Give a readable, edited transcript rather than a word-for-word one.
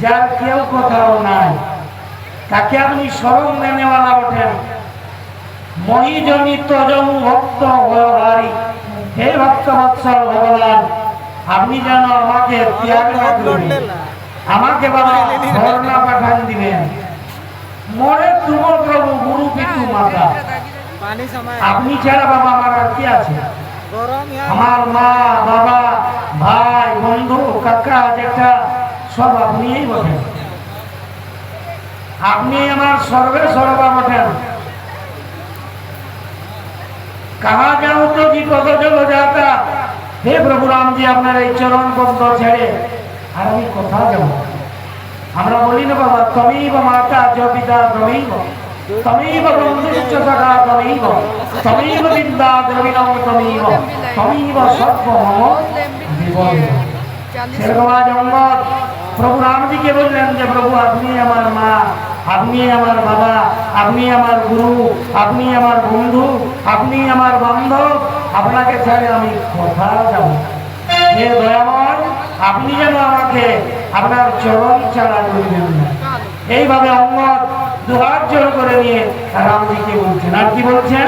যার কেউ কোথাও নাই, তাকে আপনি স্মরণ নেওয়ালা ওঠেন। মহিজনী তজমু ভক্ত হরি, হে ভক্ত বৎসল ভগবান, আপনি যেন আমাকে ত্যাগ না করবেন, আমাকে বাবা ধর্ণা পাঠান দিবেন। মরে তুম প্রভু গুরু পিতু মাতা, আপনি ছাড়া বাবা আমার আর কি আছে? আমার মা বাবা ভাই বন্ধু কাকা জ্যাঠা সব আপনিই বটেন, আপনি আমার সর্বে সর্বা বটেন। कहा जाओ तो जी पद हो जाता, हे प्रभु राम जी আপনার এই চরণ পদ্ম ছেড়ে আর আমি কোথাও যাব? আমরা বলি না বাবা তমেইব মাতা চ পিতা তমেইব, তমেইব বন্ধুশ্চ সখা তমেইব, তমেইব বিদ্যা দ্রবিণং তমেইব, তমেইব সর্বমম জীবন। শেরগোয়া জঙ্গল প্রভু রামজিকে বললেন যে প্রভু আপনি আমার মা, আপনি আমার বাবা, আপনি আমার গুরু, আপনি আমার বন্ধু, আপনি আমার বান্ধব, আপনাকে ছেড়ে আমি কোথাও যাব? হে দয়াময়, আপনি যেন আমাকে আপনার চরণ ছাড়া করবেন না। এইভাবে অঙ্গদ দুহাত জোর করে নিয়ে রামজিকে বলছেন। আর কি বলছেন?